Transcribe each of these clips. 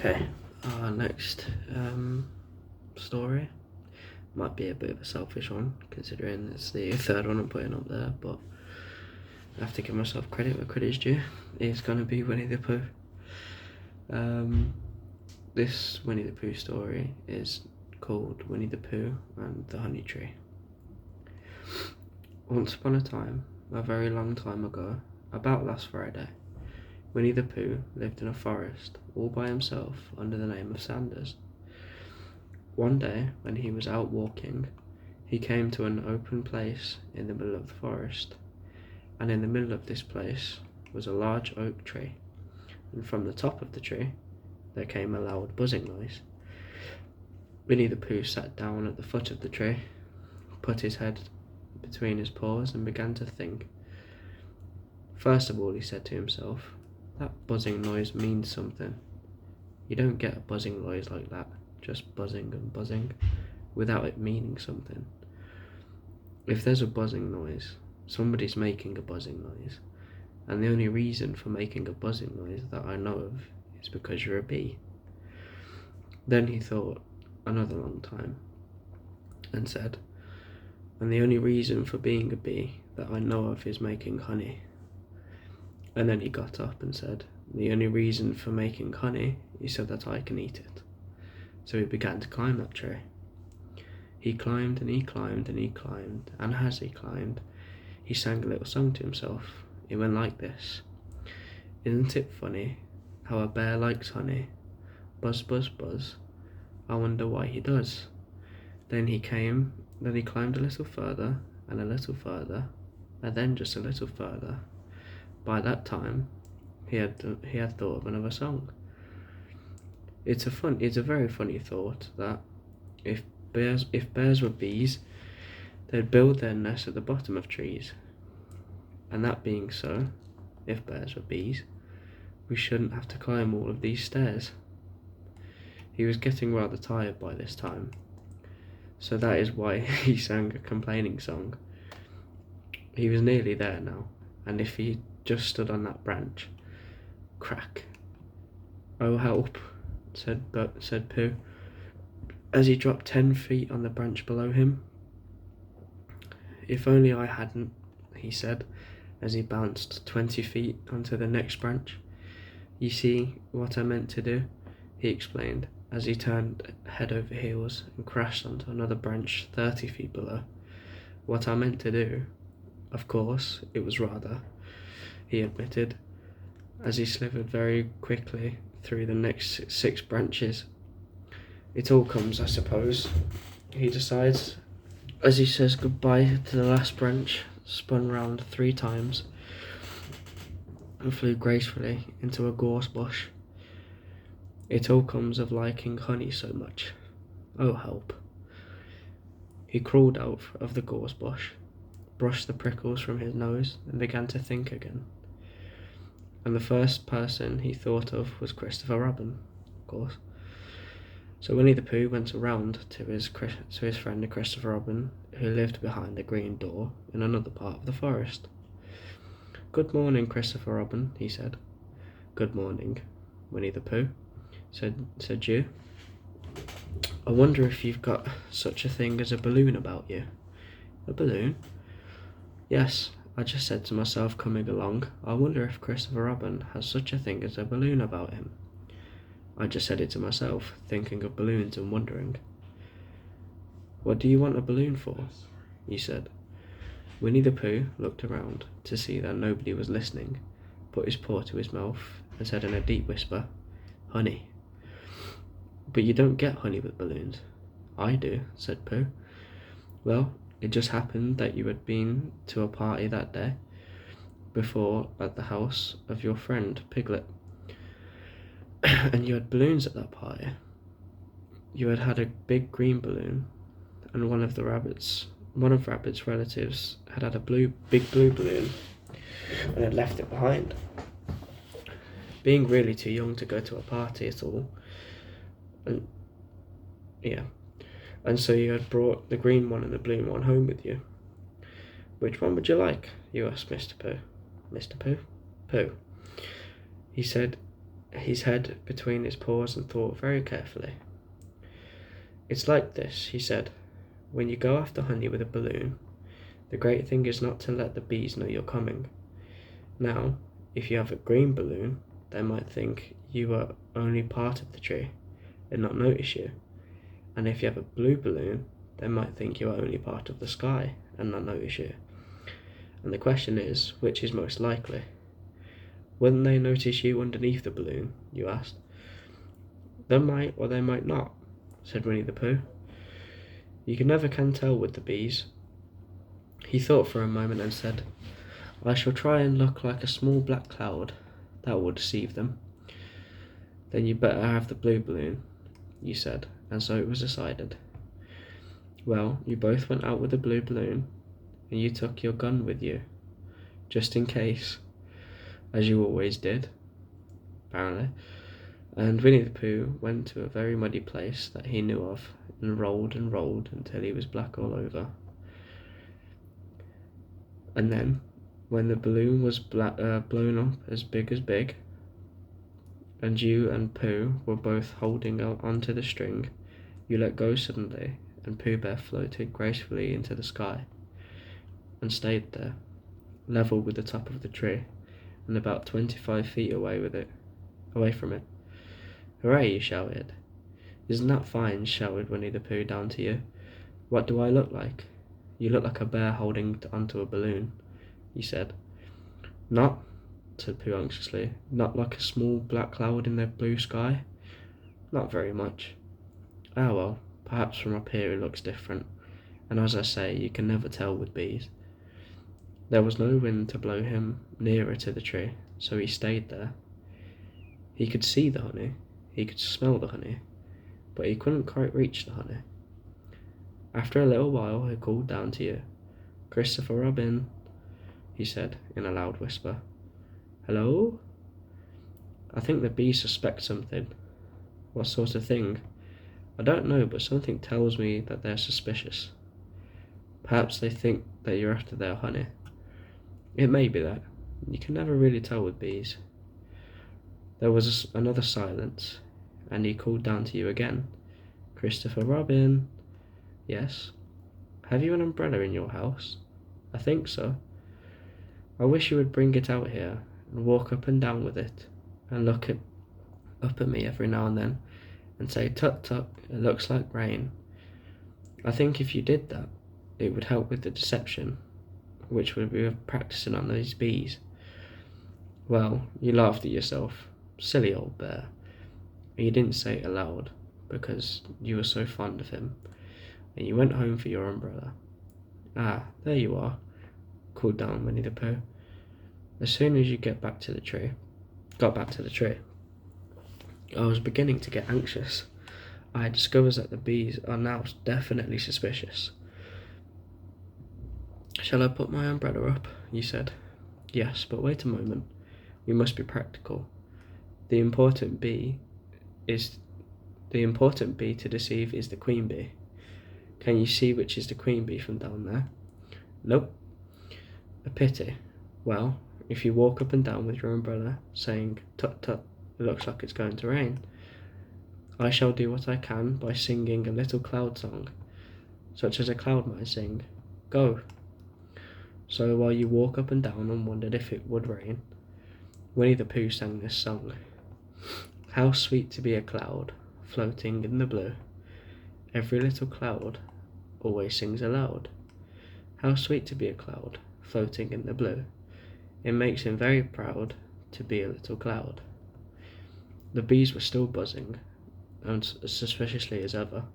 Okay, our next story might be a bit of a selfish one, considering it's the third one I'm putting up there, but I have to give myself credit where credit's due. It's going to be Winnie the Pooh. This Winnie the Pooh story is called Winnie the Pooh and the Honey Tree. Once upon a time, a very long time ago, about last Friday, Winnie the Pooh lived in a forest all by himself under the name of Sanders. One day, when he was out walking, he came to an open place in the middle of the forest, and in the middle of this place was a large oak tree, and from the top of the tree there came a loud buzzing noise. Winnie the Pooh sat down at the foot of the tree, put his head between his paws and began to think. First of all, he said to himself, "That buzzing noise means something. You don't get a buzzing noise like that, just buzzing and buzzing, without it meaning something. If there's a buzzing noise, somebody's making a buzzing noise, and the only reason for making a buzzing noise that I know of is because you're a bee." Then he thought another long time and said, "And the only reason for being a bee that I know of is making honey." And then he got up and said, "The only reason for making honey is so that I can eat it." So he began to climb that tree. He climbed and he climbed and he climbed, and as he climbed, he sang a little song to himself. It went like this: "Isn't it funny how a bear likes honey? Buzz, buzz, buzz. I wonder why he does." Then he climbed a little further, and a little further, and then just a little further. By that time, he had thought of another song. It's a very funny thought that if bears were bees, they'd build their nests at the bottom of trees. And that being so, if bears were bees, we shouldn't have to climb all of these stairs. He was getting rather tired by this time, so that is why he sang a complaining song. He was nearly there now, and if he just stood on that branch, crack. "Oh, help," said Pooh, as he dropped 10 feet on the branch below him. "If only I hadn't," he said, as he bounced 20 feet onto the next branch. "You see what I meant to do," he explained, as he turned head over heels and crashed onto another branch 30 feet below. "What I meant to do, of course, it was rather," he admitted, as he slithered very quickly through the next 6 branches. "It all comes, I suppose," he decides, as he says goodbye to the last branch, spun round 3 times, and flew gracefully into a gorse bush. "It all comes of liking honey so much. Oh, help." He crawled out of the gorse bush, brushed the prickles from his nose, and began to think again. And the first person he thought of was Christopher Robin, of course. So Winnie the Pooh went around to his friend Christopher Robin, who lived behind the green door in another part of the forest. "Good morning, Christopher Robin," he said. "Good morning, Winnie the Pooh," said you. "I wonder if you've got such a thing as a balloon about you." "A balloon?" "Yes, I just said to myself coming along, I wonder if Christopher Robin has such a thing as a balloon about him. I just said it to myself, thinking of balloons and wondering." "What do you want a balloon for?" you said. Winnie the Pooh looked around to see that nobody was listening, put his paw to his mouth, and said in a deep whisper, "Honey." "But you don't get honey with balloons." "I do," said Pooh. "Well, it just happened that you had been to a party that day before at the house of your friend Piglet, and you had balloons at that party. You had had a big green balloon, and one of Rabbit's relatives had a big blue balloon and had left it behind. Being really too young to go to a party at all, and so you had brought the green one and the blue one home with you. Which one would you like?" you asked Mr. Pooh. "Mr. Pooh?" "Pooh." He said, his head between his paws and thought very carefully. "It's like this," he said. "When you go after honey with a balloon, the great thing is not to let the bees know you're coming. Now, if you have a green balloon, they might think you are only part of the tree and not notice you. And if you have a blue balloon, they might think you are only part of the sky and not notice you. And the question is, which is most likely? Wouldn't they notice you underneath the balloon?" you asked. "They might or they might not," said Winnie the Pooh. "You never can tell with the bees." He thought for a moment and said, "I shall try and look like a small black cloud. That will deceive them." "Then you better have the blue balloon," you said, and so it was decided. Well, you both went out with the blue balloon, and you took your gun with you, just in case, as you always did, apparently. And Winnie the Pooh went to a very muddy place that he knew of, and rolled until he was black all over. And then, when the balloon was blown up as big, and you and Pooh were both holding onto the string, you let go suddenly, and Pooh Bear floated gracefully into the sky, and stayed there, level with the top of the tree, and about 25 feet away from it. "Hooray!" you shouted. "Isn't that fine?" shouted Winnie the Pooh down to you. "What do I look like?" "You look like a bear holding onto a balloon," you said. "Not," said Pooh anxiously, "not like a small black cloud in the blue sky?" "Not very much." "Ah well, perhaps from up here it looks different, and as I say, you can never tell with bees." There was no wind to blow him nearer to the tree, so he stayed there. He could see the honey, he could smell the honey, but he couldn't quite reach the honey. After a little while he called down to you. "Christopher Robin," he said in a loud whisper. "Hello?" "I think the bees suspect something." "What sort of thing?" "I don't know, but something tells me that they're suspicious." "Perhaps they think that you're after their honey." "It may be that. You can never really tell with bees." There was another silence, and he called down to you again. "Christopher Robin." "Yes." "Have you an umbrella in your house?" "I think so." "I wish you would bring it out here and walk up and down with it, and look up at me every now and then, and say, 'Tut tut, it looks like rain.' I think if you did that, it would help with the deception, which we were practicing on these bees." Well, you laughed at yourself. Silly old bear. And you didn't say it aloud, because you were so fond of him, and you went home for your umbrella. "Ah, there you are," called down Winnie the Pooh. "As soon as you got back to the tree, I was beginning to get anxious. I had discovered that the bees are now definitely suspicious." "Shall I put my umbrella up?" you said. "Yes, but wait a moment. We must be practical. The important bee to deceive is the queen bee. Can you see which is the queen bee from down there?" "Nope." "A pity. Well, if you walk up and down with your umbrella, saying, 'Tut tut, it looks like it's going to rain,' I shall do what I can by singing a little cloud song, such as a cloud might sing. Go." So while you walk up and down and wondered if it would rain, Winnie the Pooh sang this song. "How sweet to be a cloud, floating in the blue. Every little cloud always sings aloud. How sweet to be a cloud, floating in the blue. It makes him very proud to be a little cloud." The bees were still buzzing, and as suspiciously as ever.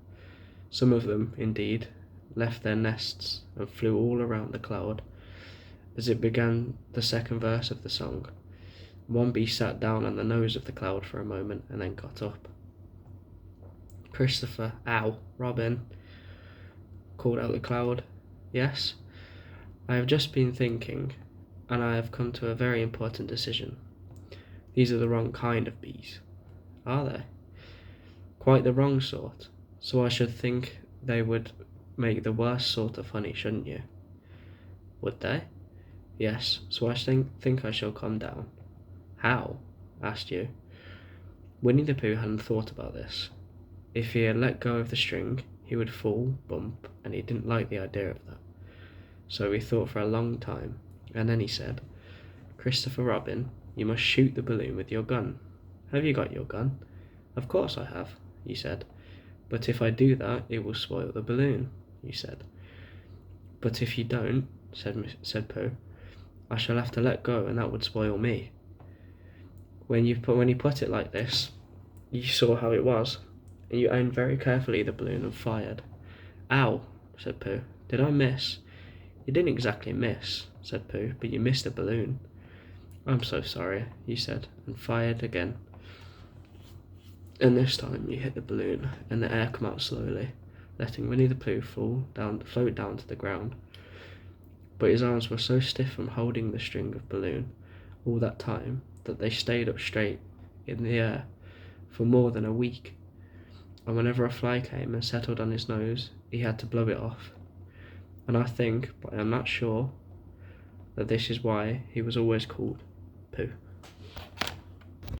Some of them, indeed, left their nests and flew all around the cloud. As it began the second verse of the song, one bee sat down on the nose of the cloud for a moment and then got up. "Christopher, Robin," called out the cloud. "Yes? I have just been thinking, and I have come to a very important decision. These are the wrong kind of bees." "Are they?" "Quite the wrong sort, so I should think they would make the worst sort of honey, shouldn't you?" "Would they?" "Yes, so I think I shall come down." "How?" asked you. Winnie the Pooh hadn't thought about this. If he had let go of the string, he would fall, bump, and he didn't like the idea of that. So he thought for a long time, and then he said, "Christopher Robin, you must shoot the balloon with your gun. Have you got your gun?" "Of course I have," he said. "But if I do that, it will spoil the balloon," he said. "But if you don't," said Pooh, "I shall have to let go, and that would spoil me." When he put it like this, you saw how it was, and you aimed very carefully the balloon and fired. "Ow!" said Pooh. "Did I miss?" "You didn't exactly miss," said Pooh, "but you missed the balloon." "I'm so sorry," he said, and fired again. And this time you hit the balloon, and the air came out slowly, letting Winnie the Pooh float down to the ground. But his arms were so stiff from holding the string of balloon all that time that they stayed up straight in the air for more than a week. And whenever a fly came and settled on his nose, he had to blow it off. And I think, but I am not sure, that this is why he was always called Pooh.